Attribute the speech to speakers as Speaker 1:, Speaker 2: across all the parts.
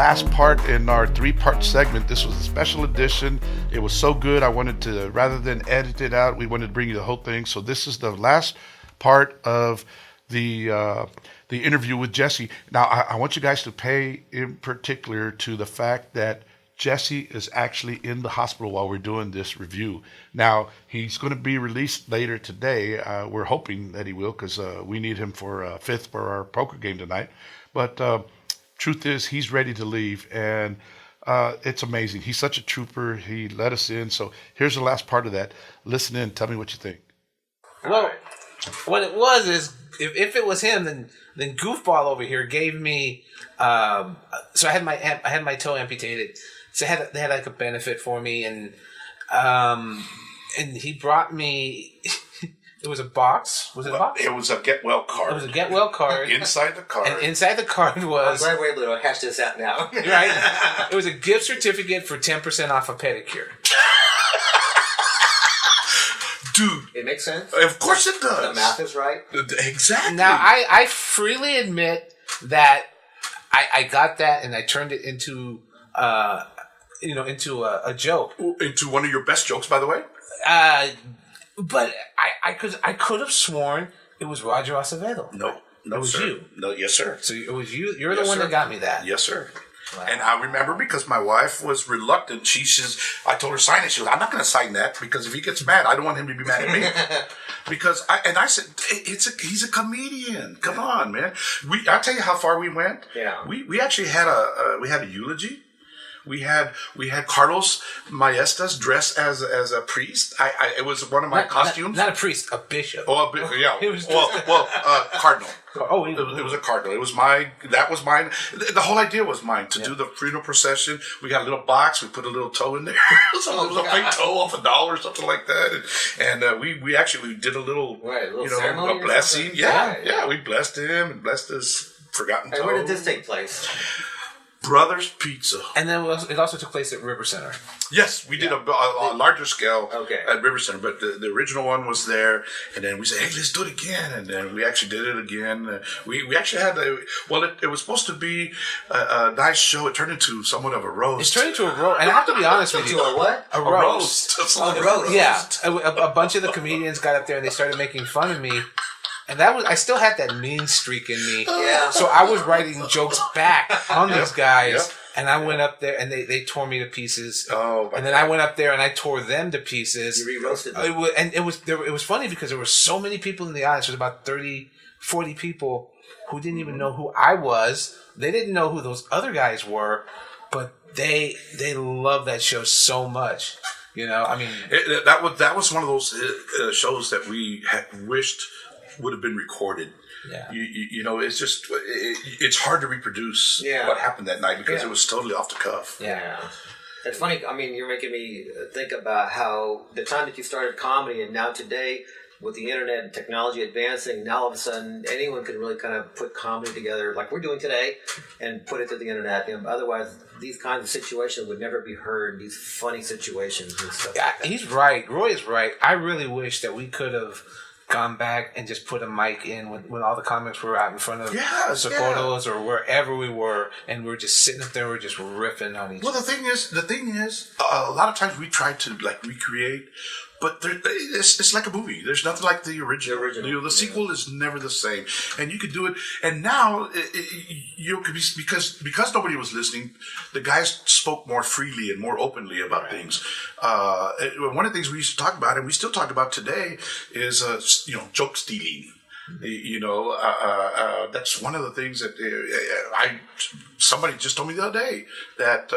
Speaker 1: last part in our 3-part segment. This was a special edition. It was so good, I wanted to, rather than edit it out, we wanted to bring you the whole thing. So this is the last part of the interview with Jesse. Now, I want you guys to pay in particular to the fact that Jesse is actually in the hospital while we're doing this review. Now, he's going to be released later today. We're hoping that he will, because we need him for fifth for our poker game tonight. But truth is, he's ready to leave, and it's amazing. He's such a trooper. He let us in. So here's the last part of that. Listen in. Tell me what you think.
Speaker 2: Well, what it was is, if it was him, then Goofball over here gave me. So I had my toe amputated. So they had like a benefit for me, and he brought me. It was a box. Was it a box?
Speaker 1: It was a get well card.
Speaker 2: It was a get well card.
Speaker 1: Inside the card.
Speaker 2: And inside the card was.
Speaker 3: I'm glad we're able to hash this out now.
Speaker 2: Right. It was a gift certificate for 10% off a pedicure.
Speaker 1: Dude,
Speaker 3: it makes sense.
Speaker 1: Of course it does.
Speaker 3: The math is right.
Speaker 1: Exactly.
Speaker 2: Now I freely admit that I got that and I turned it into into a joke.
Speaker 1: Into one of your best jokes, by the way.
Speaker 2: But I could have sworn it was Roger Acevedo.
Speaker 1: No,
Speaker 2: it was
Speaker 1: sir.
Speaker 2: you.
Speaker 1: No, yes, sir.
Speaker 2: So it was you. You're the one that got me that.
Speaker 1: Yes, sir.
Speaker 2: Wow.
Speaker 1: And I remember because my wife was reluctant. She says, I told her sign it. She goes, I'm not going to sign that because if he gets mad, I don't want him to be mad at me. Because I said, he's a comedian. Come on, man. I'll tell you how far we went.
Speaker 3: Yeah.
Speaker 1: We actually had a eulogy. We had Carlos Maestas dressed as a priest. It was one of my costumes.
Speaker 2: Not a priest, a bishop.
Speaker 1: Oh, yeah.
Speaker 2: It was
Speaker 1: cardinal.
Speaker 2: Oh,
Speaker 1: it was a cardinal. It was mine. That was mine. The whole idea was mine to do the funeral procession. We got a little box. We put a little toe in there. So it was a fake toe off $1 or something like that. And we actually did a little,
Speaker 3: ceremony
Speaker 1: a blessing.
Speaker 3: Yeah.
Speaker 1: Yeah. We blessed him and blessed his forgotten toe.
Speaker 3: And where did this take place?
Speaker 1: Brothers Pizza.
Speaker 2: And then it also took place at River Center.
Speaker 1: Yes, we did a larger scale at River Center, but the original one was there. And then we said, hey, let's do it again. And then we actually did it again. We actually had it was supposed to be a nice show. It turned into somewhat of a roast.
Speaker 2: It turned into a roast. And I have to be honest with you.
Speaker 3: A what?
Speaker 2: A roast.
Speaker 1: A roast.
Speaker 2: Yeah. A bunch of the comedians got up there and they started making fun of me. And I still had that mean streak in me.
Speaker 3: Yeah.
Speaker 2: So I was writing jokes back on these guys.
Speaker 1: Yep.
Speaker 2: And I went up there and they tore me to pieces.
Speaker 1: Oh,
Speaker 2: and then I went up there and I tore them to pieces.
Speaker 3: You re-roasted them.
Speaker 2: It was funny because there were so many people in the audience. There was about 30, 40 people who didn't even know who I was. They didn't know who those other guys were. But they loved that show so much. I mean...
Speaker 1: That was one of those shows that we had wished would have been recorded.
Speaker 2: Yeah.
Speaker 1: It's just it's hard to reproduce what happened that night because it was totally off the cuff.
Speaker 3: Yeah. It's funny. I mean, you're making me think about how the time that you started comedy and now today with the internet and technology advancing, now all of a sudden anyone can really kind of put comedy together like we're doing today and put it to the internet. Otherwise, these kinds of situations would never be heard, these funny situations and stuff.
Speaker 2: Yeah, like he's right. Roy is right. I really wish that we could have gone back and just put a mic in when all the comics were out in front of Socorro's or wherever we were, and we're just sitting up there, we're just riffing on each other.
Speaker 1: Well, the thing is, a lot of times we try to recreate, but it's like a movie. There's nothing like the original. The sequel is never the same, and you could do it. And now, because nobody was listening, the guys spoke more freely and more openly about things. One of the things we used to talk about, and we still talk about today, is joke stealing. That's one of the things that somebody just told me the other day that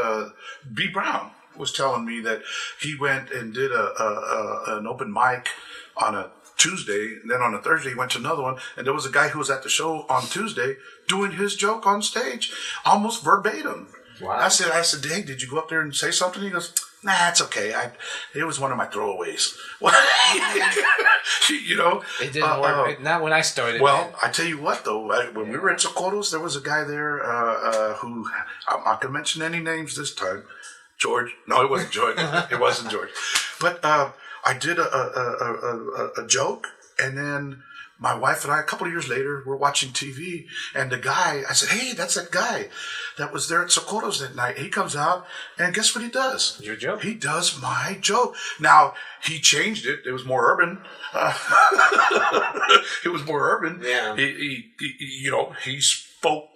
Speaker 1: B. Brown was telling me that he went and did an open mic on a Tuesday, and then on a Thursday he went to another one, and there was a guy who was at the show on Tuesday doing his joke on stage, almost verbatim. Wow. I said, hey, did you go up there and say something? He goes, nah, it's okay. It was one of my throwaways.
Speaker 2: It didn't work. Not when I started.
Speaker 1: Well, I tell you what, though, when we were at Socorro's, there was a guy there who, I'm not going to mention any names this time. George? No, it wasn't George. It wasn't George. But I did a joke, and then my wife and I, a couple of years later, we're watching TV, and the guy, I said, hey, that's that guy that was there at Socorro's that night. He comes out, and guess what he does?
Speaker 2: Your joke.
Speaker 1: He does my joke. Now, he changed it. It was more urban. It was more urban.
Speaker 3: Yeah.
Speaker 1: He spoke,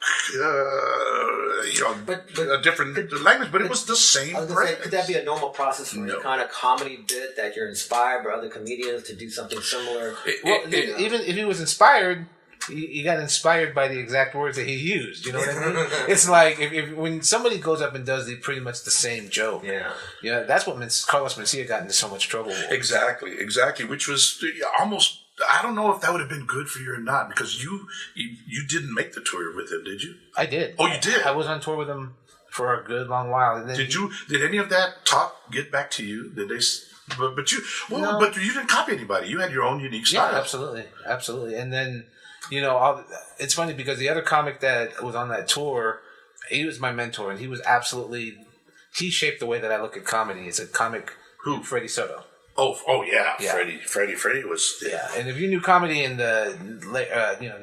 Speaker 3: But
Speaker 1: a different language, but it was the same
Speaker 3: I was gonna say,
Speaker 1: phrase.
Speaker 3: could that be a normal process for any
Speaker 1: No.
Speaker 3: kind of comedy bit that you're inspired by other comedians to do something similar?
Speaker 2: Even if he was inspired, he got inspired by the exact words that he used. You know what I mean? It's like if when somebody goes up and does pretty much the same joke.
Speaker 3: Yeah.
Speaker 2: That's what Carlos Mencia got into so much trouble with.
Speaker 1: Exactly. Which was almost. I don't know if that would have been good for you or not, because you didn't make the tour with him, did you?
Speaker 2: I did.
Speaker 1: Oh, you did?
Speaker 2: I was on tour with him for a good long while. And then
Speaker 1: Did any of that talk get back to you? Did they? But
Speaker 2: No.
Speaker 1: but you didn't copy anybody. You had your own unique style.
Speaker 2: Yeah, absolutely. And then, it's funny because the other comic that was on that tour, he was my mentor, and he was he shaped the way that I look at comedy. It's a comic.
Speaker 1: Who?
Speaker 2: Freddie Soto.
Speaker 1: Oh yeah.
Speaker 2: Yeah.
Speaker 1: Freddie was.
Speaker 2: Yeah, and if you knew comedy in the late,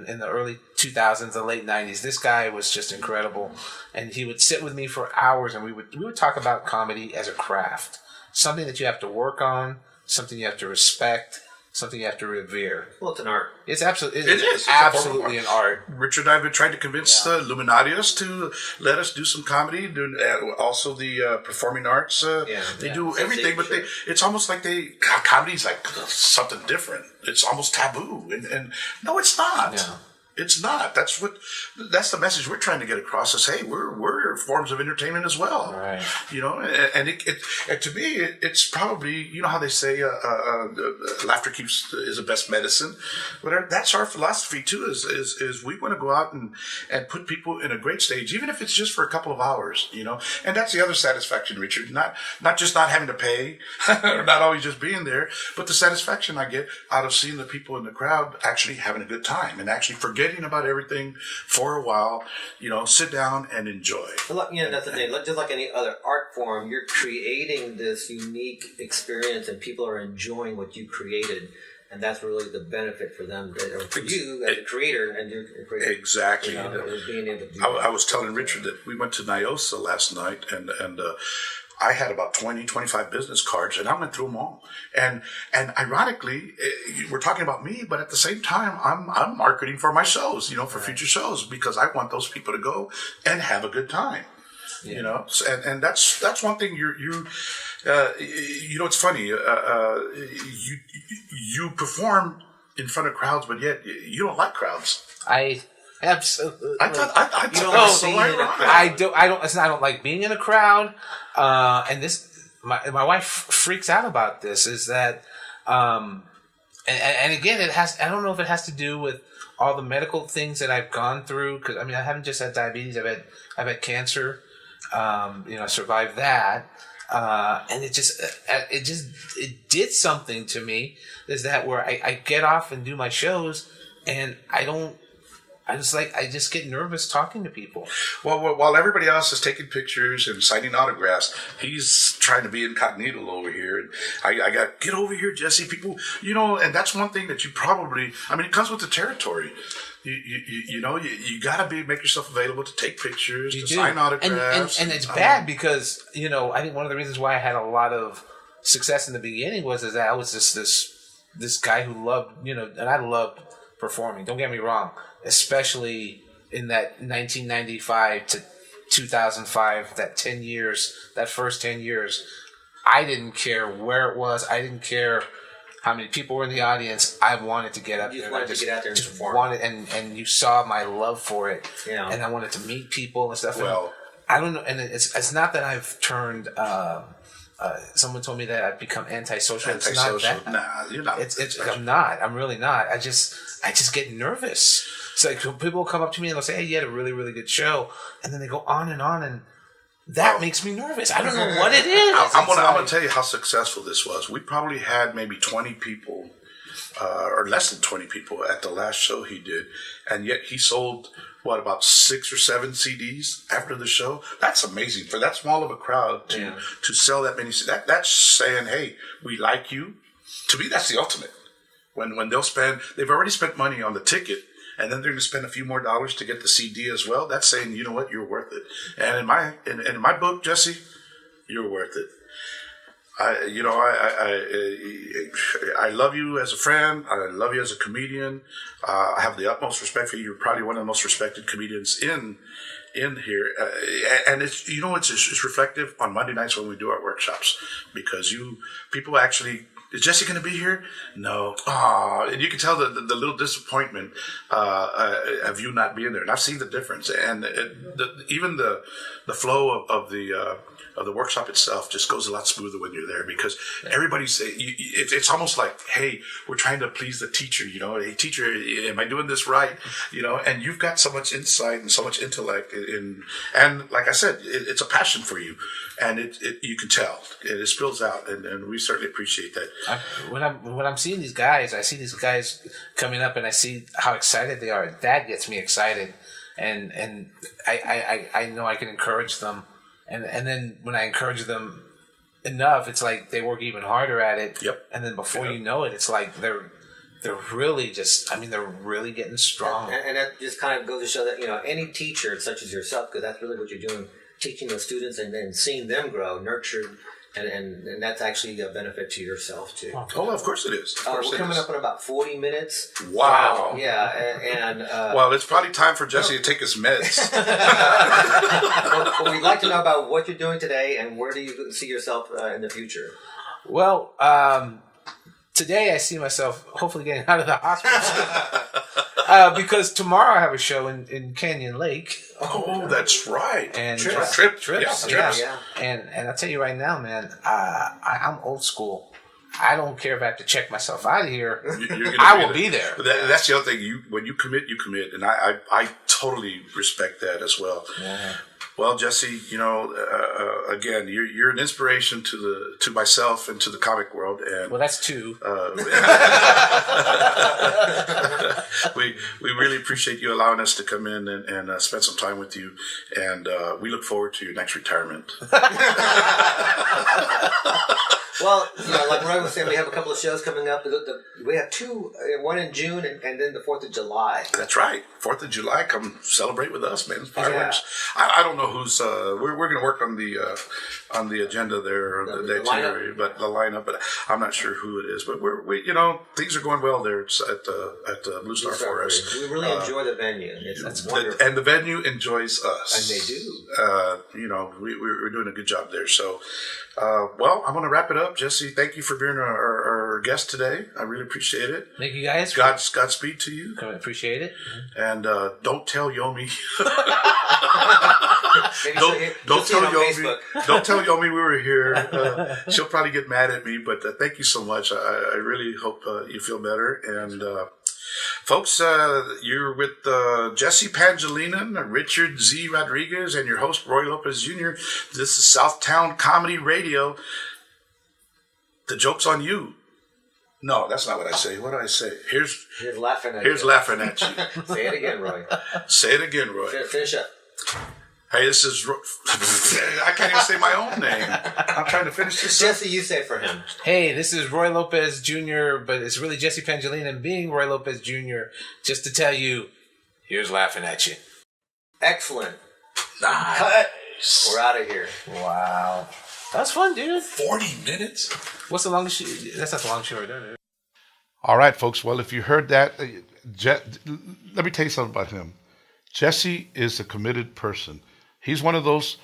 Speaker 2: in the early 2000s, the late 90s, this guy was just incredible, and he would sit with me for hours, and we would talk about comedy as a craft, something that you have to work on, something you have to respect, something you have to revere.
Speaker 3: Well, it's an art.
Speaker 2: It's absolutely
Speaker 1: It is. It's
Speaker 2: absolutely an art.
Speaker 1: Richard and I have been trying to convince the Luminarios to let us do some comedy. Also, the performing arts. They do everything, but it's almost like comedy's like something different. It's almost taboo, and no, it's not.
Speaker 2: Yeah.
Speaker 1: It's not. That's the message we're trying to get across. Is hey, we're forms of entertainment as well.
Speaker 2: Right.
Speaker 1: And to me, it's probably how they say laughter is the best medicine. Whatever. That's our philosophy too. Is we want to go out and put people in a great stage, even if it's just for a couple of hours. And that's the other satisfaction, Richard. Not just not having to pay, or not always just being there, but the satisfaction I get out of seeing the people in the crowd actually having a good time and actually forgetting about everything for a while, sit down and enjoy.
Speaker 3: That's the thing. Just like any other art form, you're creating this unique experience, and people are enjoying what you created, and that's really the benefit for them, or for you as a creator, and you're creator.
Speaker 1: Exactly.
Speaker 3: Being able to do
Speaker 1: I was telling Richard that we went to Nyosa last night, and I had about 20, 25 business cards, and I went through them all. And ironically, we're talking about me, but at the same time, I'm marketing for my shows, for future shows, because I want those people to go and have a good time. And that's one thing it's funny. You perform in front of crowds, but yet you don't like crowds.
Speaker 2: I absolutely.
Speaker 1: I
Speaker 2: don't like being in a crowd. And this, my wife freaks out about this. Is that, and again, I don't know if it has to do with all the medical things that I've gone through. Because I haven't just had diabetes. I've had cancer. I survived that. And it did something to me. Is that where I get off and do my shows, and I just get nervous talking to people.
Speaker 1: Well, while everybody else is taking pictures and signing autographs, he's trying to be incognito over here. And I got, get over here, Jesse. People, and that's one thing that you probably, it comes with the territory. You got to make yourself available to take pictures, sign autographs.
Speaker 2: And it's bad because, I think one of the reasons why I had a lot of success in the beginning was that I was just this guy who loved, and I loved performing. Don't get me wrong. Especially in that 1995 to 2005, that first 10 years, I didn't care where it was. I didn't care how many people were in the audience. I wanted to get up there.
Speaker 3: I just get out there and perform.
Speaker 2: And you saw my love for it.
Speaker 3: Yeah.
Speaker 2: And I wanted to meet people and stuff.
Speaker 1: Well,
Speaker 2: I don't know. And it's not that I've turned. Someone told me that I've become antisocial.
Speaker 1: Antisocial?
Speaker 2: It's not that.
Speaker 1: Nah, you're not.
Speaker 2: I'm not. I'm really not. I just get nervous. It's like people will come up to me and they'll say, "Hey, you had a really, really good show," and then they go on, and that makes me nervous. I don't know what it is.
Speaker 1: I'm going to tell you how successful this was. We probably had maybe 20 people, or less than 20 people at the last show he did, and yet he sold about 6 or 7 CDs after the show. That's amazing for that small of a crowd to sell that many. That's saying, "Hey, we like you." To me, that's the ultimate. When they've already spent money on the ticket, and then they're going to spend a few more dollars to get the CD as well. That's saying, you know what, you're worth it. And in my book, Jesse, you're worth it. I love you as a friend. I love you as a comedian. I have the utmost respect for you. You're probably one of the most respected comedians in here, and it's it's reflective on Monday nights when we do our workshops, because people actually. Is Jesse going to be here? No. And you can tell the little disappointment of you not being there. And I've seen the difference. And even the flow of the workshop itself just goes a lot smoother when you're there, because everybody's it's almost like, hey, we're trying to please the teacher. Hey, teacher, am I doing this right? And you've got so much insight and so much intellect, and like I said, it's a passion for you, and you can tell it spills out, and we certainly appreciate that.
Speaker 2: When I'm seeing these guys, I see these guys coming up, and I see how excited they are. That gets me excited, and I know I can encourage them, and then when I encourage them enough, it's like they work even harder at it.
Speaker 1: Yep.
Speaker 2: And then before you know it, it's like they're really they're really getting strong.
Speaker 3: And that just kind of goes to show that any teacher such as yourself, because that's really what you're doing, teaching those students and then seeing them grow, nurtured. And that's actually a benefit to yourself too.
Speaker 1: Oh, of course it is.
Speaker 3: We're coming up in about 40 minutes.
Speaker 1: Wow.
Speaker 3: Yeah, and
Speaker 1: well, it's probably time for Jesse to take his meds.
Speaker 3: well, we'd like to know about what you're doing today, and where do you see yourself in the future?
Speaker 2: Well, today I see myself hopefully getting out of the hospital. Because tomorrow I have a show in Canyon Lake.
Speaker 1: Oh, that's right.
Speaker 2: And
Speaker 1: trips.
Speaker 2: Yeah. And I'll tell you right now, man, I'm old school. I don't care if I have to check myself out of here. I will be there.
Speaker 1: That's the other thing. When you commit, you commit, and I totally respect that as well.
Speaker 2: Yeah.
Speaker 1: Well, Jesse, again, you're an inspiration to myself and to the comic world, and
Speaker 2: well, that's two.
Speaker 1: We really appreciate you allowing us to come in and spend some time with you, and we look forward to your next retirement.
Speaker 3: Well, like Roy was saying, we have a couple of shows coming up. We have two, one in June and then the 4th of July.
Speaker 1: That's right. 4th of July, come celebrate with us, man. Fireworks. Yeah. I don't know who's, we're going to work on the agenda there, the itinerary, but the lineup, but I'm not sure who it is. But we things are going well there at the Blue Star Forest.
Speaker 3: We really enjoy the venue. It's wonderful.
Speaker 1: And the venue enjoys us.
Speaker 3: And they do.
Speaker 1: We're doing a good job there. So, well, I'm going to wrap it up. Jesse, thank you for being our guest today. I really appreciate it.
Speaker 2: Thank you, guys.
Speaker 1: Godspeed to you.
Speaker 2: I appreciate it.
Speaker 1: And don't tell Yomi.
Speaker 3: don't tell Yomi.
Speaker 1: Don't tell Yomi we were here. She'll probably get mad at me, but thank you so much. I really hope you feel better. And folks, you're with Jesse Pangelinan, Richard Zee Rodriguez, and your host, Roy Lopez Jr. This is Southtown Comedy Radio. The joke's on you. No, that's not what I say. What do I say? Here's
Speaker 3: laughing at
Speaker 1: you. Laughing at you.
Speaker 3: Say it again, Roy.
Speaker 1: Say it again, Roy.
Speaker 3: Finish up.
Speaker 1: Hey, this is... I can't even say my own name. I'm trying to finish this.
Speaker 3: Jesse, you say it for him.
Speaker 2: Hey, this is Roy Lopez Jr., but it's really Jesse Pangelinan being Roy Lopez Jr. Just to tell you, here's laughing at you.
Speaker 3: Excellent.
Speaker 1: Nice.
Speaker 3: We're out of here.
Speaker 2: Wow. That was fun, dude.
Speaker 1: 40 minutes?
Speaker 2: What's the longest that's not the longest show we've done, dude.
Speaker 1: All right, folks. Well, if you heard that, let me tell you something about him. Jesse is a committed person. He's one of those,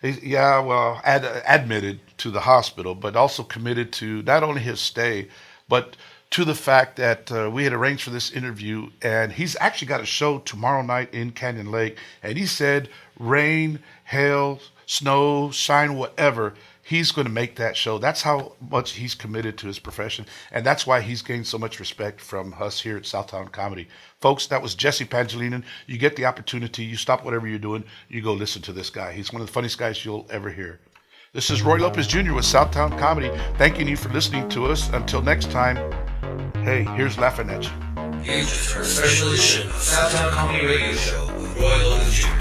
Speaker 1: admitted to the hospital, but also committed to not only his stay, but to the fact that we had arranged for this interview, and he's actually got a show tomorrow night in Canyon Lake, and he said, rain, hail, snow, shine, whatever, he's going to make that show. That's how much he's committed to his profession, and that's why he's gained so much respect from us here at Southtown Comedy. Folks, that was Jesse Pangelinan. You get the opportunity, you stop whatever you're doing, you go listen to this guy. He's one of the funniest guys you'll ever hear. This is Roy Lopez Jr. with Southtown Comedy, thanking you for listening to us. Until next time, hey, here's laughing at you.
Speaker 4: Here's your special edition of Southtown Comedy Radio Show with Roy Lopez Jr.